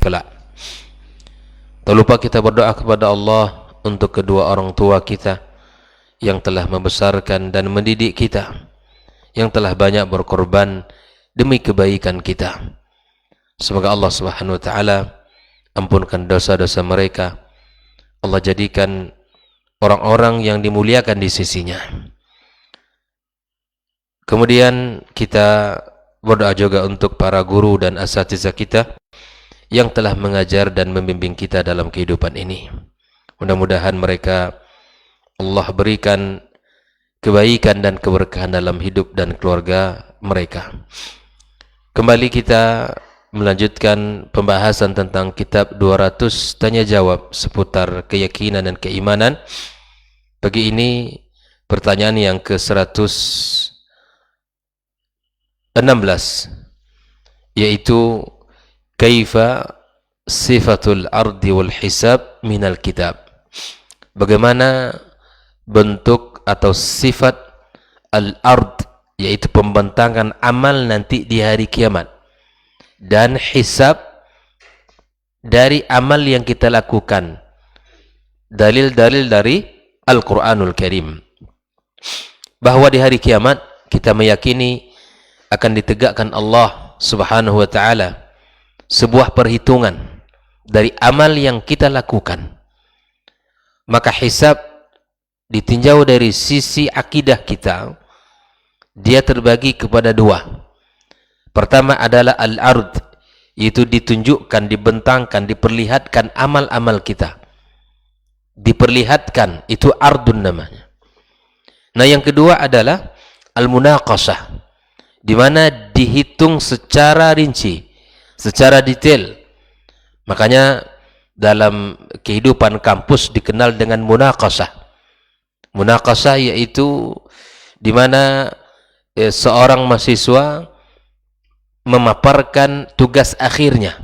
kelak. Tak lupa kita berdoa kepada Allah untuk kedua orang tua kita yang telah membesarkan dan mendidik kita, yang telah banyak berkorban demi kebaikan kita. Semoga Allah Subhanahu wa taala ampunkan dosa-dosa mereka. Allah jadikan orang-orang yang dimuliakan di sisinya. Kemudian kita berdoa juga untuk para guru dan asatizah kita yang telah mengajar dan membimbing kita dalam kehidupan ini. Mudah-mudahan mereka Allah berikan kebaikan dan keberkahan dalam hidup dan keluarga mereka. Kembali kita melanjutkan pembahasan tentang kitab 200 tanya jawab seputar keyakinan dan keimanan. Pagi ini pertanyaan yang ke-116, yaitu kaifa sifatul ardi wal hisab minal kitab. Bagaimana bentuk atau sifat al-ard, yaitu pembentangan amal nanti di hari kiamat, dan hisab dari amal yang kita lakukan. Dalil-dalil dari Al-Quranul Karim bahwa di hari kiamat kita meyakini akan ditegakkan Allah Subhanahu wa ta'ala sebuah perhitungan dari amal yang kita lakukan. Maka hisab ditinjau dari sisi akidah kita, dia terbagi kepada dua. Pertama adalah al-ard, yaitu ditunjukkan, dibentangkan, diperlihatkan amal-amal kita. Diperlihatkan, itu ardun namanya. Nah, yang kedua adalah al-munaqashah, di mana dihitung secara rinci, secara detail. Makanya dalam kehidupan kampus dikenal dengan munaqashah. Munaqashah yaitu di mana seorang mahasiswa memaparkan tugas akhirnya,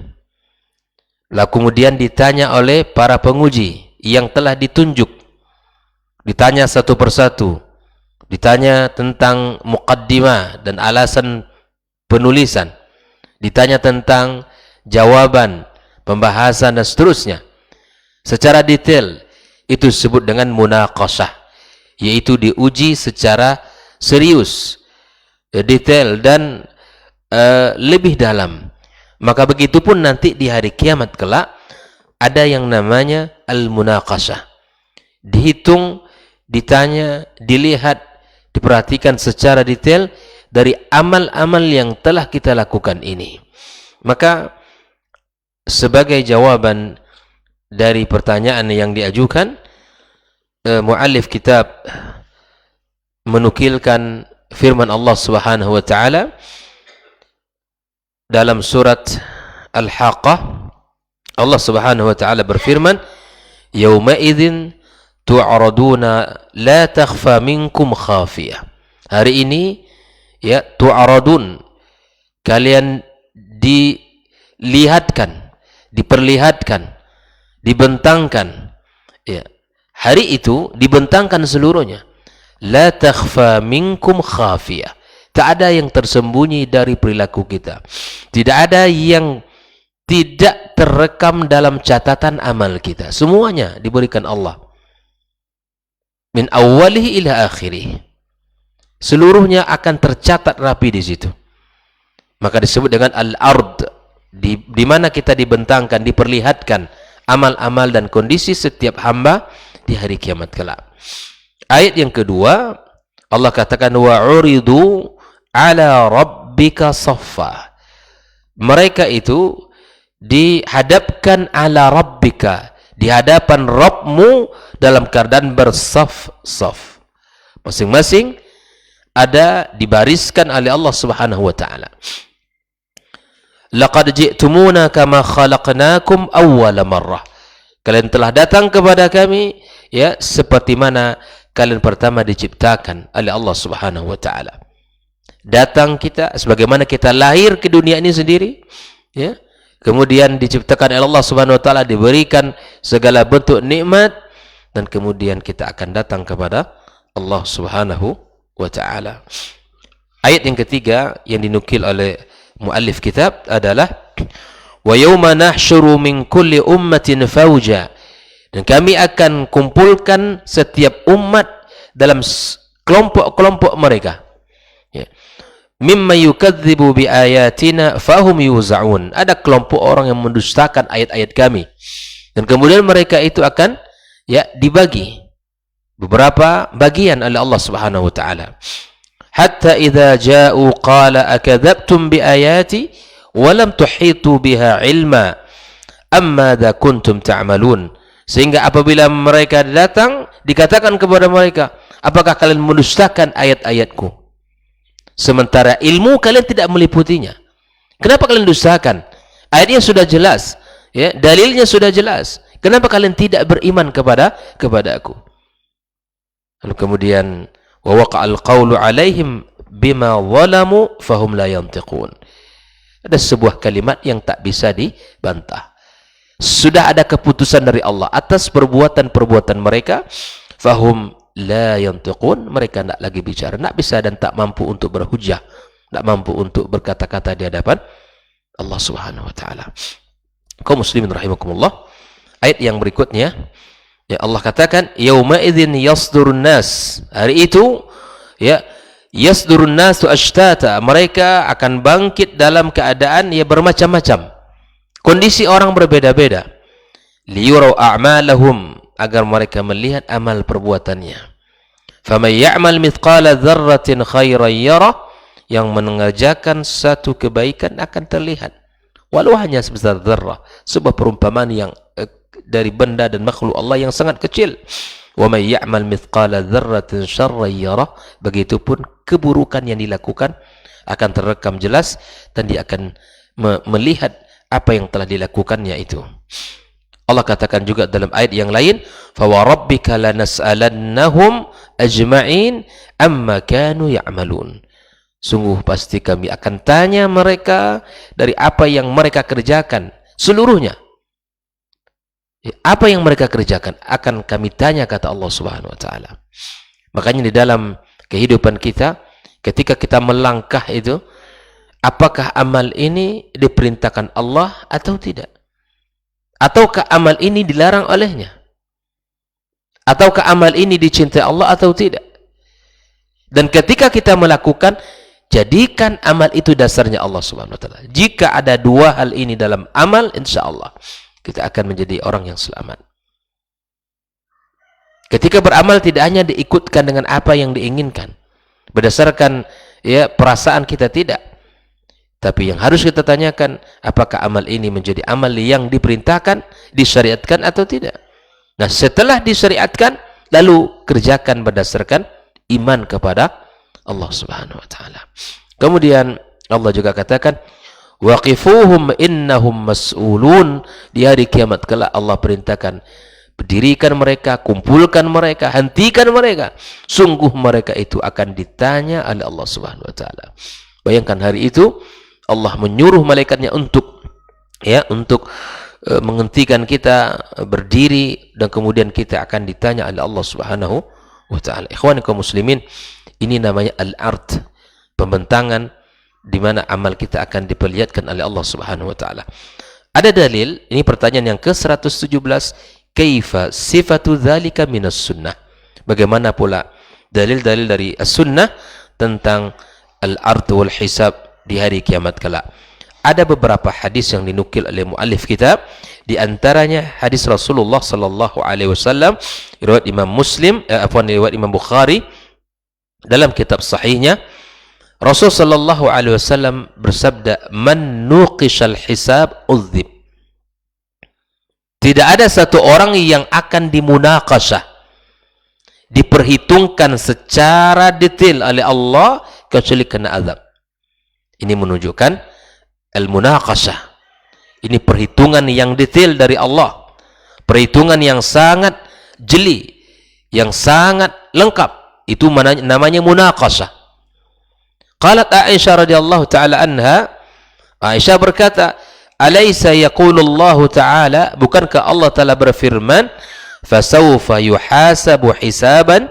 lalu kemudian ditanya oleh para penguji yang telah ditunjuk, ditanya satu persatu, ditanya tentang muqaddimah dan alasan penulisan, ditanya tentang jawaban, pembahasan dan seterusnya secara detail. Itu disebut dengan munaqashah, yaitu diuji secara serius, detail dan lebih dalam. Maka begitupun nanti di hari kiamat kelak ada yang namanya al-munaqashah. Dihitung, ditanya, dilihat, diperhatikan secara detail dari amal-amal yang telah kita lakukan ini. Maka sebagai jawaban dari pertanyaan yang diajukan, muallif kitab menukilkan firman Allah Subhanahu wa taala dalam surat Al-Haqqah. Allah Subhanahu wa taala berfirman, "Yauma idzin tu'raduna la takhfa minkum khafiyah." Hari ini ya, tu'radun, kalian dilihatkan, diperlihatkan, dibentangkan. Ya. Hari itu dibentangkan seluruhnya. La takhfa minkum khafiyah. Tak ada yang tersembunyi dari perilaku kita. Tidak ada yang tidak terekam dalam catatan amal kita. Semuanya diberikan Allah. Min awwalihi ila akhirih. Seluruhnya akan tercatat rapi di situ. Maka disebut dengan al-ard, di mana kita dibentangkan, diperlihatkan amal-amal dan kondisi setiap hamba di hari kiamat kelak. Ayat yang kedua, Allah katakan wa'uridu ala rabbika saffa. Mereka itu dihadapkan ala rabbika, di hadapan Rabbmu dalam keadaan bersaf-saf. Masing-masing ada dibariskan oleh Allah Subhanahu wa taala. Laqad ji'tumuna kama khalaqnakum awwala marrah. Kalian telah datang kepada kami ya seperti mana kalian pertama diciptakan oleh Allah Subhanahu wa taala. Datang kita sebagaimana kita lahir ke dunia ini sendiri, ya. Kemudian diciptakan oleh Allah Subhanahu wa taala, diberikan segala bentuk nikmat, dan kemudian kita akan datang kepada Allah Subhanahu wa taala. Ayat yang ketiga yang dinukil oleh muallif kitab adalah Wa yawma nahsyuru min kulli ummatin fauja. Dan kami akan kumpulkan setiap umat dalam kelompok-kelompok mereka. Ya. Mimma yukadzibu bi ayatina fahum yuza'un. Ada kelompok orang yang mendustakan ayat-ayat kami. Dan kemudian mereka itu akan dibagi beberapa bagian oleh Allah Subhanahu wa taala. Hatta idza ja'u qala akadzabtum bi ayati wa lam tuhitu biha ilma amma dza kuntum ta'malun. Sehingga apabila mereka datang dikatakan kepada mereka, apakah kalian mendustakan ayat-ayatku sementara ilmu kalian tidak meliputinya? Kenapa kalian dustakan? Ayatnya sudah jelas, ya, dalilnya sudah jelas. Kenapa kalian tidak beriman kepada aku? Lalu kemudian wa waqa'al qawlu 'alaihim bima zalamu fahum la yantiqun. Ada sebuah kalimat yang tak bisa dibantah. Sudah ada keputusan dari Allah atas perbuatan-perbuatan mereka, fahum la yantiqun, mereka tidak lagi bicara, tidak bisa dan tak mampu untuk berhujjah, tak mampu untuk berkata-kata di hadapan Allah Subhanahu wa taala. Kaum muslimin rahimakumullah. Ayat yang berikutnya, ya, Allah katakan yauma idzin yasdurun nas. Hari itu, ya, yasdurun nasu ashtata, mereka akan bangkit dalam keadaan bermacam-macam. Kondisi orang berbeda-beda. Liyurau a'malahum, agar mereka melihat amal perbuatannya. Faman ya'mal mithqala dzarratin khairan yarah, yang mengerjakan satu kebaikan akan terlihat. Walau hanya sebesar dzarrah, sebuah perumpamaan yang dari benda dan makhluk Allah yang sangat kecil. Wa may ya'mal mithqala dzarratin syarran yarah, begitupun keburukan yang dilakukan akan terekam jelas dan dia akan melihat apa yang telah dilakukannya itu. Allah katakan juga dalam ayat yang lain, fa wa rabbika lanas'alannahum ajma'in amma kanu ya'malun. Sungguh pasti kami akan tanya mereka dari apa yang mereka kerjakan seluruhnya. Apa yang mereka kerjakan akan kami tanya, kata Allah Subhanahu wa taala. Makanya di dalam kehidupan kita, ketika kita melangkah itu, apakah amal ini diperintahkan Allah atau tidak? Ataukah amal ini dilarang olehnya? Ataukah amal ini dicintai Allah atau tidak? Dan ketika kita melakukan, jadikan amal itu dasarnya Allah Subhanahu wa taala. Jika ada dua hal ini dalam amal, insyaallah kita akan menjadi orang yang selamat. Ketika beramal tidak hanya diikutkan dengan apa yang diinginkan, berdasarkan perasaan kita, tidak. Tapi yang harus kita tanyakan, apakah amal ini menjadi amal yang diperintahkan, disyariatkan atau tidak? Nah, setelah disyariatkan, lalu kerjakan berdasarkan iman kepada Allah Subhanahu wa taala. Kemudian Allah juga katakan, waqifuhum innahum mas'ulun. Di hari kiamat kelak Allah perintahkan, berdirikan mereka, kumpulkan mereka, hentikan mereka. Sungguh mereka itu akan ditanya oleh Allah Subhanahu wa taala. Bayangkan hari itu Allah menyuruh malaikatnya untuk menghentikan kita berdiri, dan kemudian kita akan ditanya oleh Allah Subhanahu wa taala. Ikhwan kaum muslimin, ini namanya al-ard, pembentangan di mana amal kita akan diperlihatkan oleh Allah Subhanahu wa taala. Ada dalil, ini pertanyaan yang ke-117, kaifa sifatu dzalika minas sunnah? Bagaimana pula dalil-dalil dari as-sunnah tentang al-ard wal hisab di hari kiamat kelak? Ada beberapa hadis yang dinukil oleh muallif kitab, di antaranya hadis Rasulullah sallallahu alaihi wasallam riwayat Imam Muslim, riwayat Imam Bukhari dalam kitab sahihnya. Rasul sallallahu alaihi wasallam bersabda, man nuqishal hisab udzib. Tidak ada satu orang yang akan dimunaqashah, diperhitungkan secara detail oleh Allah, kecuali kena azab. Ini menunjukkan al-munaqashah. Ini perhitungan yang detail dari Allah, perhitungan yang sangat jeli, yang sangat lengkap. Itu namanya munaqashah. Qalat Aisyah radhiyallahu taala anha, Aisyah berkata, alaysa yaqulu Allah taala, bukankah Allah taala berfirman, fasawfa yuhasabu hisaban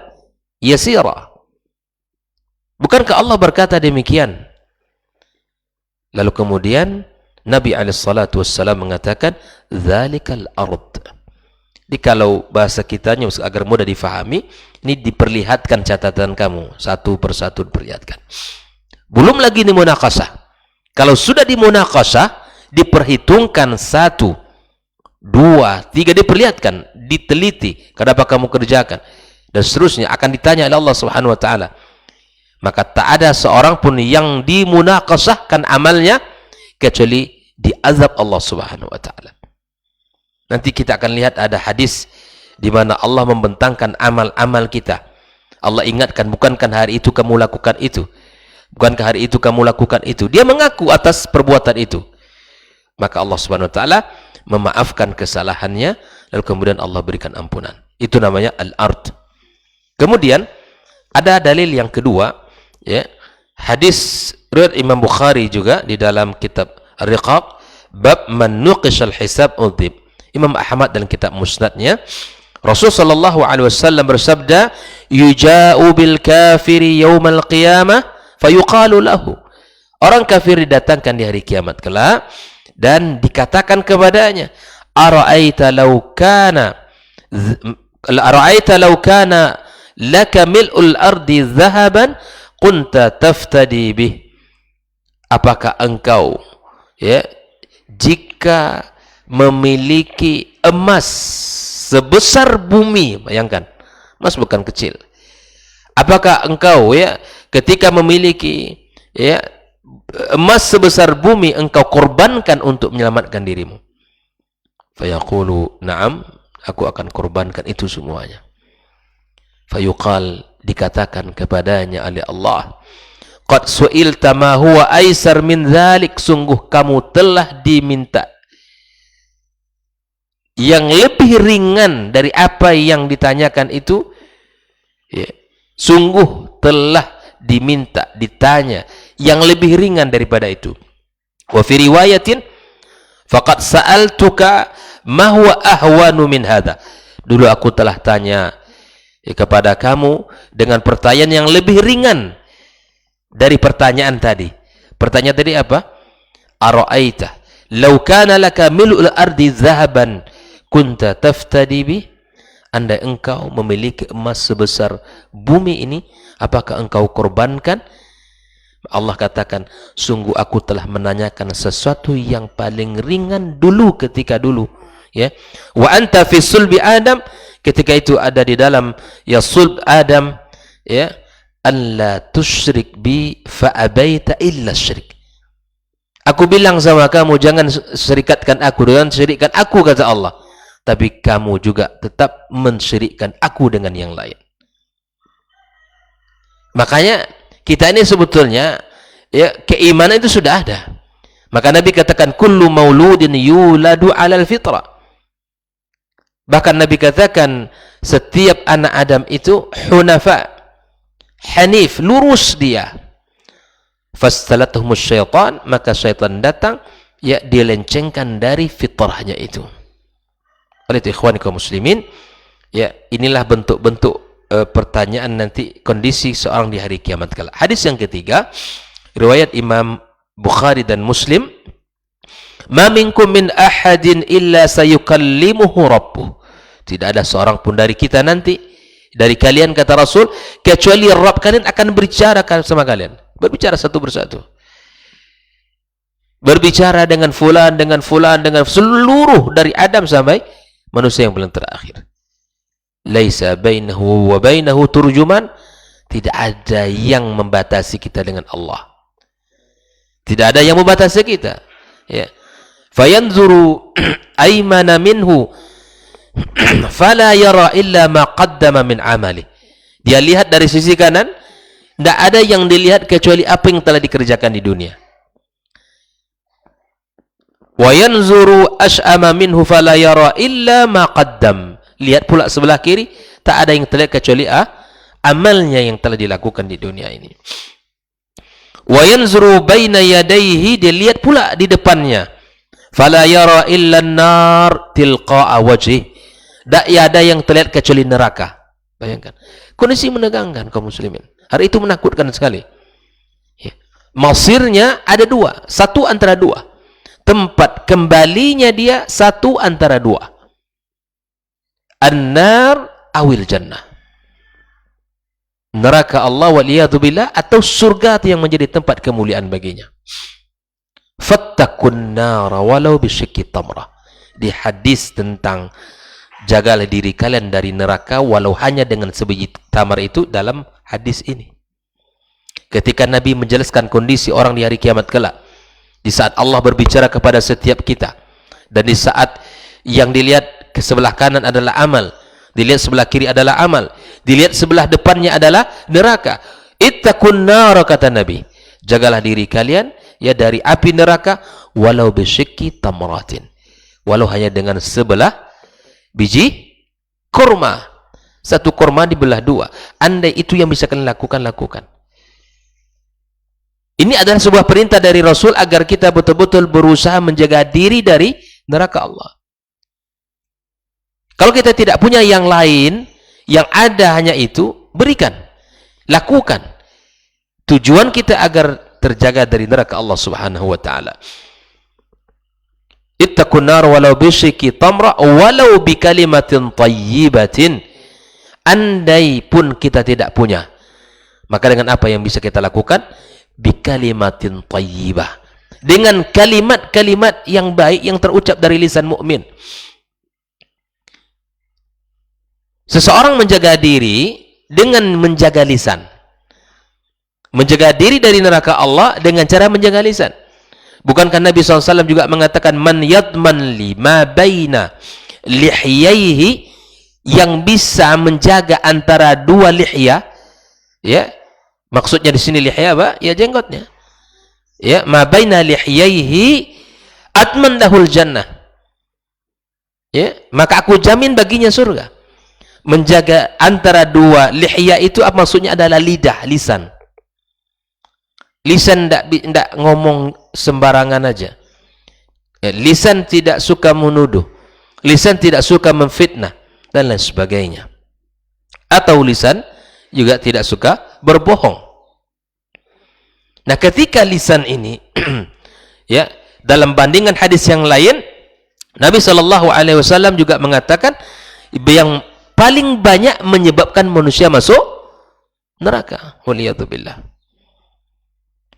yasira? Bukankah Allah berkata demikian? Lalu kemudian Nabi alaihissalatu wassalam mengatakan, "Dzalikal ard." Jadi kalau bahasa kitanya agar mudah difahami, ini diperlihatkan catatan kamu, satu persatu diperlihatkan. Belum lagi di munaqasah. Kalau sudah di munaqasah, diperhitungkan 1, 2, 3, diperlihatkan, diteliti, kenapa kamu kerjakan, dan seterusnya akan ditanya oleh Allah Subhanahu wa taala. Maka tak ada seorang pun yang dimunaqasahkan amalnya kecuali diazab Allah Subhanahu wa taala. Nanti kita akan lihat ada hadis di mana Allah membentangkan amal-amal kita. Allah ingatkan, bukankah hari itu kamu lakukan itu? Bukankah hari itu kamu lakukan itu? Dia mengaku atas perbuatan itu. Maka Allah Subhanahu wa taala memaafkan kesalahannya, lalu kemudian Allah berikan ampunan. Itu namanya al-ard. Kemudian ada dalil yang kedua, ya. Hadis riwayat Imam Bukhari juga di dalam kitab Ar-Riqaq, bab man nuqishal hisab udhib. Imam Ahmad dalam kitab Musnadnya, Rasul sallallahu alaihi wasallam bersabda, "Yuja'u bil kafiri yaumal qiyamah fayuqalu lahu." Orang kafir didatangkan di hari kiamat kelak dan dikatakan kepadanya, "Ara'aita law kana laka mil'ul ardi dhahaban kunta taftadi bih." Apakah engkau, ya, jika memiliki emas sebesar bumi, bayangkan, emas bukan kecil. Apakah engkau, ya, ketika memiliki, ya, emas sebesar bumi, engkau korbankan untuk menyelamatkan dirimu? Fayaqulu, "Na'am, aku akan korbankan itu semuanya." Fayuqal, dikatakan kepadanya oleh Allah, "Qad su'ilta ma huwa aisar min dzalik." Sungguh kamu telah diminta yang lebih ringan dari apa yang ditanyakan itu, ya. Sungguh telah diminta, ditanya yang lebih ringan daripada itu. Wa fi riwayatin, faqad sa'altuka ma huwa ahwanu min hadha. Dulu aku telah tanya, ya, kepada kamu dengan pertanyaan yang lebih ringan dari pertanyaan tadi. Pertanyaan tadi apa? Ara'aita law kana laka mil'ul ardi dhahaban kunta taftadi bih. Andai engkau memiliki emas sebesar bumi ini, apakah engkau korbankan? Allah katakan, sungguh aku telah menanyakan sesuatu yang paling ringan dulu, ketika dulu, ya. Wa anta fi sulbi Adam, ketika itu ada di dalam, ya, sulb Adam, ya, an la tusyrik bi fa abaita illa syirik. Aku bilang sama kamu, jangan serikatkan aku dengan syirikkan aku, kata Allah. Tapi kamu juga tetap mensyirikkan aku dengan yang lain. Makanya kita ini sebetulnya, ya, keimanan itu sudah ada. Maka Nabi katakan, kullu mauludin yuladu alal fitrah. Bahkan Nabi katakan, setiap anak Adam itu hunafa, hanif, lurus dia. Fastalatuhumus syaitan, maka syaitan datang, ya, dilencengkan dari fitrahnya itu. Oleh itu, ikhwan kaum muslimin, ya, inilah bentuk-bentuk pertanyaan nanti kondisi seorang di hari kiamat kala. Hadis yang ketiga, riwayat Imam Bukhari dan Muslim, "Ma minkum min ahadin illa sayukallimuhu rabbuh." Tidak ada seorang pun dari kita nanti, dari kalian, kata Rasul, kecuali Rabb kalian akan berbicara sama kalian. Berbicara satu persatu. Berbicara dengan fulan, dengan seluruh dari Adam sampai manusia yang paling terakhir. Laisa bainahu wa bainahu turjuman. Tidak ada yang membatasi kita dengan Allah. Tidak ada yang membatasi kita, ya. Fayanzuru aymana minhu fala yara illa ma qaddama min amali. Dia lihat dari sisi kanan, tidak ada yang dilihat kecuali apa yang telah dikerjakan di dunia. Wa yanzuru ash'ama minhu fala yara illa ma qaddam. Lihat pula sebelah kiri, tak ada yang terlihat kecuali amalnya yang telah dilakukan di dunia ini. Wa yanzuru baina yadayhi, dia lihat pula di depannya. Fala yara illa an-nar tilqa'a wajhi. Tak ada yang terlihat kecuali neraka. Bayangkan. Kondisi menegangkan kaum muslimin. Hari itu menakutkan sekali. Ya. Masirnya ada dua, satu antara dua. tempat kembalinya dia satu antara dua, an-nar awil jannah, neraka Allah waliyadzubillah atau surga yang menjadi tempat kemuliaan baginya. Fattakun nara walau bisyikki tamrah. Di hadis tentang jagalah diri kalian dari neraka walau hanya dengan sebiji tamar itu dalam hadis ini. Ketika Nabi menjelaskan kondisi orang di hari kiamat kelak, di saat Allah berbicara kepada setiap kita, dan di saat yang dilihat ke sebelah kanan adalah amal, dilihat sebelah kiri adalah amal, dilihat sebelah depannya adalah neraka. Ittaqun nar, kata Nabi, jagalah diri kalian ya dari api neraka walau bisyikki tamratin, walau hanya dengan sebelah biji kurma. Satu kurma dibelah dua. Andai itu yang bisa kalian lakukan, lakukan. Ini adalah sebuah perintah dari Rasul agar kita betul-betul berusaha menjaga diri dari neraka Allah. Kalau kita tidak punya yang lain, yang ada hanya itu, berikan, lakukan. Tujuan kita agar terjaga dari neraka Allah Subhanahu wa taala. Ittaqun nar walau bisyikki tamra walau bikalimatin thayyibatin. Andai pun kita tidak punya, maka dengan apa yang bisa kita lakukan? Bikalimatin thayyibah, dengan kalimat-kalimat yang baik yang terucap dari lisan mukmin. Seseorang menjaga diri dengan menjaga lisan. Menjaga diri dari neraka Allah dengan cara menjaga lisan. Bukankah Nabi SAW juga mengatakan, man yadman lima baina lihyaihi, yang bisa menjaga antara dua lihya, ya, maksudnya di sini lihya apa? Ya, jenggotnya. Ya, ma baina lihyaihi atman lahul jannah. Ya, maka aku jamin baginya surga. Menjaga antara dua lihya itu apa maksudnya? Adalah lidah, lisan. Lisan tidak ngomong sembarangan aja. Ya, lisan tidak suka menuduh. Lisan tidak suka memfitnah dan lain sebagainya. Atau lisan juga tidak suka berbohong. Nah, ketika lisan ini ya, dalam bandingan hadis yang lain, Nabi SAW juga mengatakan yang paling banyak menyebabkan manusia masuk neraka. Waliyadzubillah.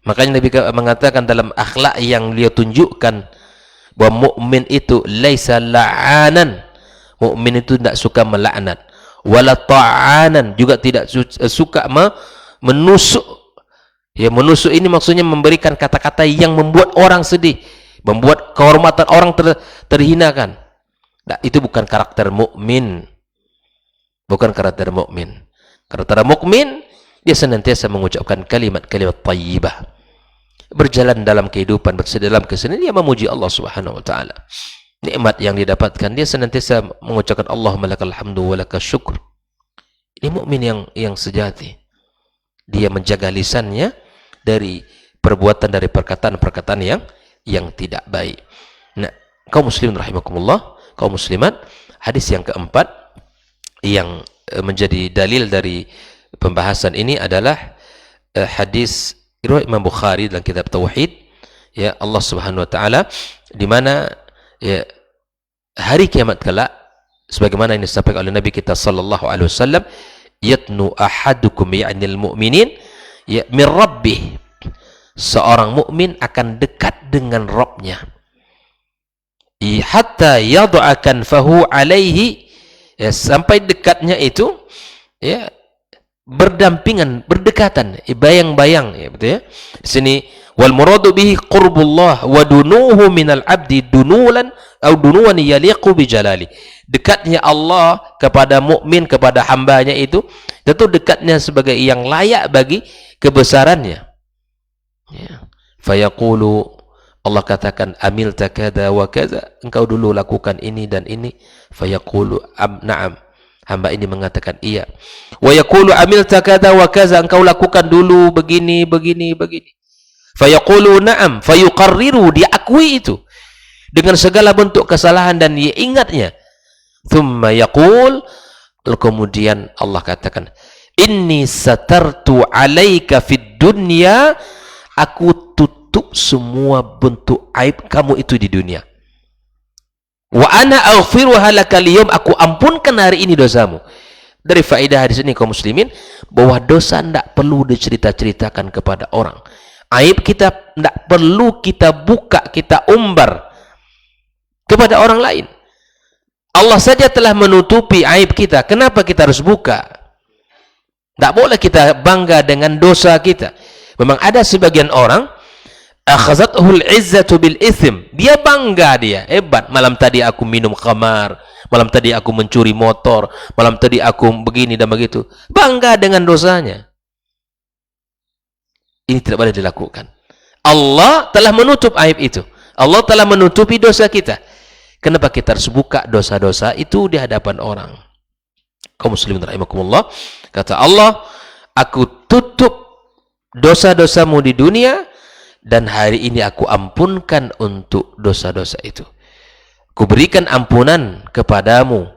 Makanya Nabi mengatakan dalam akhlak yang beliau tunjukkan bahwa mukmin itu laisa la'anan. Mukmin itu tidak suka melaknat. Wala ta'anan, juga tidak suka menusuk. Ya, menusuk ini maksudnya memberikan kata-kata yang membuat orang sedih, membuat kehormatan orang terhinakan. Nah, itu bukan karakter mukmin. Bukan karakter mukmin. Karakter mukmin dia senantiasa mengucapkan kalimat-kalimat thayyibah. Berjalan dalam kehidupan, dalam kesenian, dia memuji Allah Subhanahu wa taala. Nikmat yang didapatkan, dia senantiasa mengucapkan Allahumma lakal hamdu wa lakal syukur. Ini mukmin yang sejati. Dia menjaga lisannya dari perbuatan, dari perkataan-perkataan yang tidak baik. Nah, kaum muslimin rahimakumullah, kaum muslimat, hadis yang keempat yang menjadi dalil dari pembahasan ini adalah hadis riwayat Imam Bukhari dalam kitab Tauhid, ya, Allah Subhanahu wa taala, di mana ya, hari kiamat kelak sebagaimana ini disampaikan oleh Nabi kita sallallahu alaihi wasallam, yatnu ahadukum ya'nil mu'minin ya min rabbih, seorang mukmin akan dekat dengan Rabbnya, hatta yad'akan fahu alaihi, ya, sampai dekatnya itu ya berdampingan, berdekatan, bayang-bayang, ya, betul ya. Di sini wal muradu bihi qurbullah wa dunuhu minal abdi dunulan atau dunuwan yaliqu bi jalali. Dekatnya Allah kepada mukmin, kepada hambanya itu tentu dekatnya sebagai yang layak bagi kebesarannya. Ya. Fayaqulu, Allah katakan, amil takada wa kaza, engkau dulu lakukan ini dan ini. Fayaqulu na'am, hamba ini mengatakan iya. Wa yaqulu amilta kadza wa kaza, engkau lakukan dulu begini begini begini. Fayaqulu na'am, fayuqarriru, diakui itu dengan segala bentuk kesalahan dan dia ingatnya. Thumma yaqul, kemudian Allah katakan, inni satartu alaika fid dunya, aku tutup semua bentuk aib kamu itu di dunia. Wa ana aghfiruha lakal yawm, aku ampunkan hari ini dosamu. Dari faedah hadis ini kaum muslimin, bahwa dosa tidak perlu dicerita-ceritakan kepada orang. Aib kita tidak perlu kita buka, kita umbar kepada orang lain. Allah saja telah menutupi aib kita. Kenapa kita harus buka? Tidak boleh kita bangga dengan dosa kita. Memang ada sebagian orang, akhazathul izzatu bil ithim, dia bangga, dia hebat. Malam tadi aku minum khamar, malam tadi aku mencuri motor, malam tadi aku begini dan begitu. Bangga dengan dosanya. Ini tidak boleh dilakukan. Allah telah menutup aib itu. Allah telah menutupi dosa kita. Kenapa kita harus buka dosa-dosa itu di hadapan orang? Kaum muslimin rahimakumullah, kata Allah, aku tutup dosa-dosamu di dunia, dan hari ini aku ampunkan untuk dosa-dosa itu. Kuberikan ampunan kepadamu.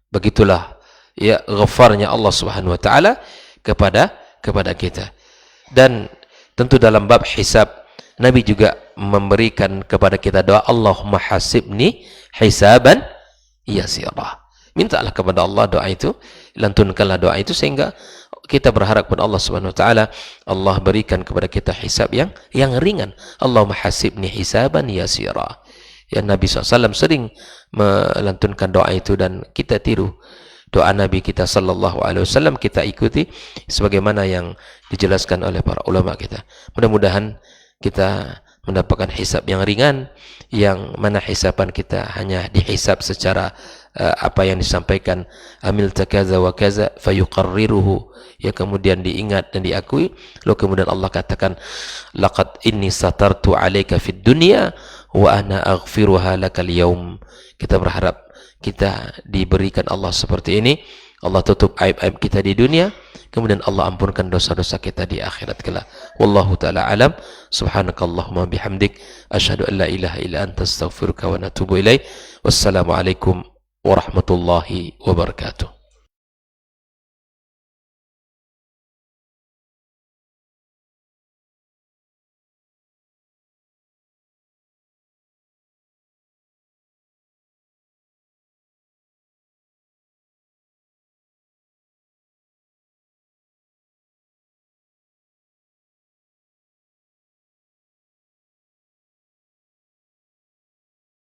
Begitulah ya ghafarnya Allah Subhanahu wa taala kepada kita. Dan tentu dalam bab hisab, Nabi juga memberikan kepada kita doa, Allahumma hasibni hisaban yasira. Mintalah kepada Allah doa itu, lantunkanlah doa itu, sehingga kita berharap kepada Allah Subhanahu wa taala, Allah berikan kepada kita hisab yang ringan. Allahumma hasibni hisaban yasira. Ya, Nabi SAW sering melantunkan doa itu, dan kita tiru doa Nabi kita sallallahu alaihi wasallam, kita ikuti sebagaimana yang dijelaskan oleh para ulama kita. Mudah-mudahan kita mendapatkan hisab yang ringan, yang mana hisaban kita hanya dihisab secara apa yang disampaikan, amil takaza wa kaza fayuqarriruhu, ya, kemudian diingat dan diakui, lalu kemudian Allah katakan, laqad inni satartu alayka fid dunya wa ana aghfiruha lakal yaum. Kita berharap kita diberikan Allah seperti ini. Allah tutup aib-aib kita di dunia, kemudian Allah ampunkan dosa-dosa kita di akhirat kelak. Wallahu ta'ala alam. Subhanakallahumma bihamdik, asyhadu an la ilaha illa anta, astaghfiruka wa atubu ilaik. Wassalamualaikum warahmatullahi wabarakatuh.